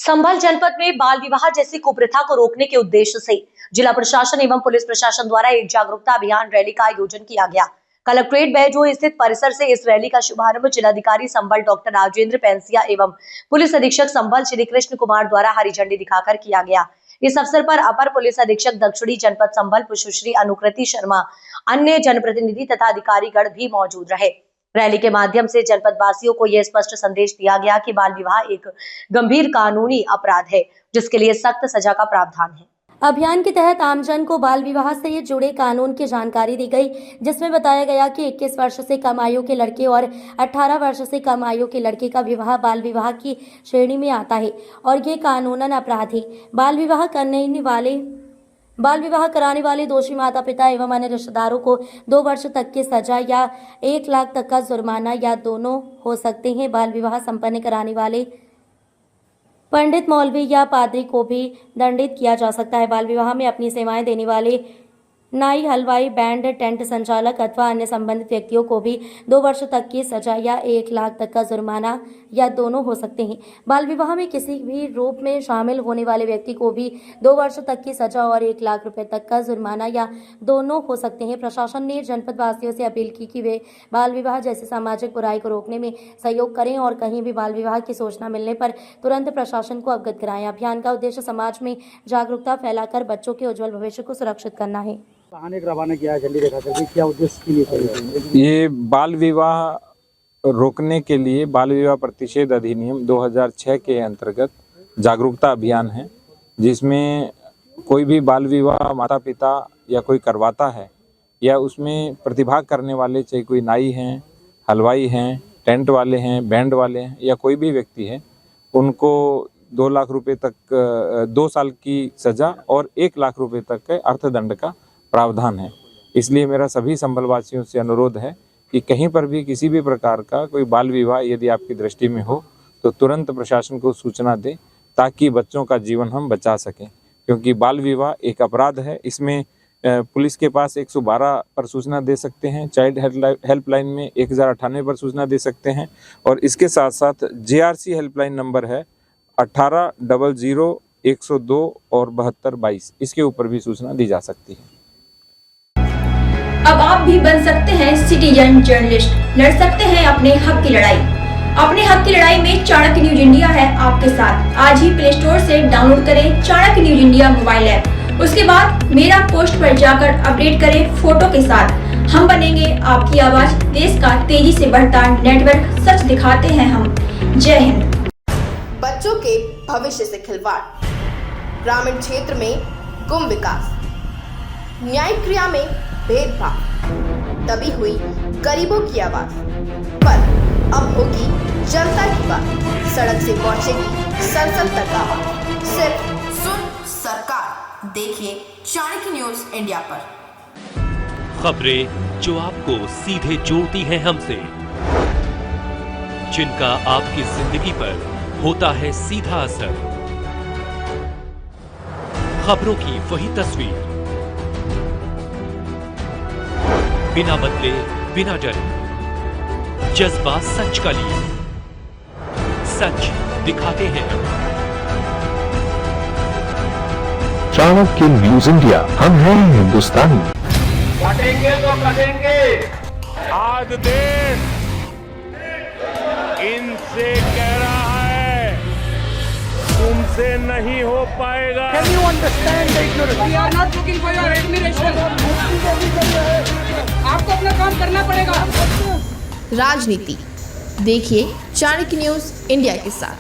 संभल जनपद में बाल विवाह जैसी कुप्रथा को रोकने के उद्देश्य से जिला प्रशासन एवं पुलिस प्रशासन द्वारा एक जागरूकता अभियान रैली का आयोजन किया गया। कलेक्ट्रेट बैजो स्थित परिसर से इस रैली का शुभारंभ जिलाधिकारी संभल डॉक्टर राजेंद्र पैंसिया एवं पुलिस अधीक्षक संभल श्री कृष्ण कुमार द्वारा हरी झंडी दिखाकर किया गया। इस अवसर पर अपर पुलिस अधीक्षक दक्षिणी जनपद संभल सुश्री अनुकृति शर्मा, अन्य जनप्रतिनिधि तथा अधिकारीगण भी मौजूद रहे। रैली के माध्यम से जनपद वासियों को यह स्पष्ट संदेश दिया गया कि बाल विवाह एक गंभीर कानूनी अपराध है जिसके लिए सख्त सजा का प्रावधान है। अभियान के तहत आमजन को बाल विवाह से जुड़े कानून की जानकारी दी गई, जिसमें बताया गया कि 21 वर्ष से कम आयु के लड़के और 18 वर्ष से कम आयु के लड़के का विवाह बाल विवाह की श्रेणी में आता है और ये कानूनन अपराध है। बाल विवाह कराने वाले दोषी माता पिता एवं अन्य रिश्तेदारों को 2 वर्ष तक की सजा या 1 लाख तक का जुर्माना या दोनों हो सकते हैं। बाल विवाह संपन्न कराने वाले पंडित, मौलवी या पादरी को भी दंडित किया जा सकता है। बाल विवाह में अपनी सेवाएं देने वाले नाई, हलवाई, बैंड, टेंट संचालक अथवा अन्य संबंधित व्यक्तियों को भी 2 वर्ष तक की सजा या 1 लाख तक का जुर्माना या दोनों हो सकते हैं। बाल विवाह में किसी भी रूप में शामिल होने वाले व्यक्ति को भी 2 वर्ष तक की सजा और 1 लाख रुपए तक का जुर्माना या दोनों हो सकते हैं। प्रशासन ने जनपद वासियों से अपील की कि वे बाल विवाह जैसे सामाजिक बुराई को रोकने में सहयोग करें और कहीं भी बाल विवाह की सूचना मिलने पर तुरंत प्रशासन को अवगत कराएं। अभियान का उद्देश्य समाज में जागरूकता फैलाकर बच्चों के उज्जवल भविष्य को सुरक्षित करना है। रवाना किया झंडी दिखाकर, क्या उद्देश्य के लिए? ये बाल विवाह रोकने के लिए बाल विवाह प्रतिषेध अधिनियम 2006 के अंतर्गत जागरूकता अभियान है, जिसमें कोई भी बाल विवाह माता पिता या कोई करवाता है या उसमें प्रतिभाग करने वाले, चाहे कोई नाई हैं, हलवाई हैं, टेंट वाले हैं, बैंड वाले हैं या कोई भी व्यक्ति है, उनको 2 लाख रुपए तक 2 साल की सजा और 1 लाख रुपए तक के अर्थदंड का प्रावधान है। इसलिए मेरा सभी संभल वासियों से अनुरोध है कि कहीं पर भी किसी भी प्रकार का कोई बाल विवाह यदि आपकी दृष्टि में हो तो तुरंत प्रशासन को सूचना दें ताकि बच्चों का जीवन हम बचा सकें, क्योंकि बाल विवाह एक अपराध है। इसमें पुलिस के पास 112 पर सूचना दे सकते हैं, चाइल्ड हेल्पलाइन में 1098 पर सूचना दे सकते हैं और इसके साथ साथ JRC हेल्पलाइन नंबर है 1800 102 और 7222, इसके ऊपर भी सूचना दी जा सकती है। अब आप भी बन सकते हैं सिटीजन जर्नलिस्ट, लड़ सकते हैं अपने हक की लड़ाई। अपने हक की लड़ाई में चाणक्य न्यूज इंडिया है आपके साथ। आज ही प्ले स्टोर से डाउनलोड करें Chanakya news India mobile app. उसके बाद मेरा पोस्ट पर जाकर अपडेट करें फोटो के साथ। हम बनेंगे आपकी आवाज, देश का तेजी से बढ़ता नेटवर्क, सच दिखाते हैं हम। जय हिंद। बच्चों के भविष्य से खिलवाड़, ग्रामीण क्षेत्र में गुम विकास, न्यायिक क्रिया में भेदभाव, दबी हुई गरीबों की आवाज, पर अब होगी जनता की बात। सड़क से पहुंचेगी संसद तक आवाज। सिर्फ सुन सरकार, देखिए चाणक्य न्यूज इंडिया पर खबरें जो आपको सीधे जोड़ती हैं हमसे, जिनका आपकी जिंदगी पर होता है सीधा असर। खबरों की वही तस्वीर, बिना बदले बिना डरे, जज्बा सच का लिए, सच दिखाते हैं। चाणक्य न्यूज इंडिया, हम हैं हिंदुस्तानी। कटेंगे तो कटेंगे। आज देश इनसे कह रहा है तुमसे नहीं हो पाएगा। Can you understand the ignorance? We are not looking for your admiration. आपको अपना काम करना पड़ेगा। राजनीति देखिए चाणक्य न्यूज इंडिया के साथ।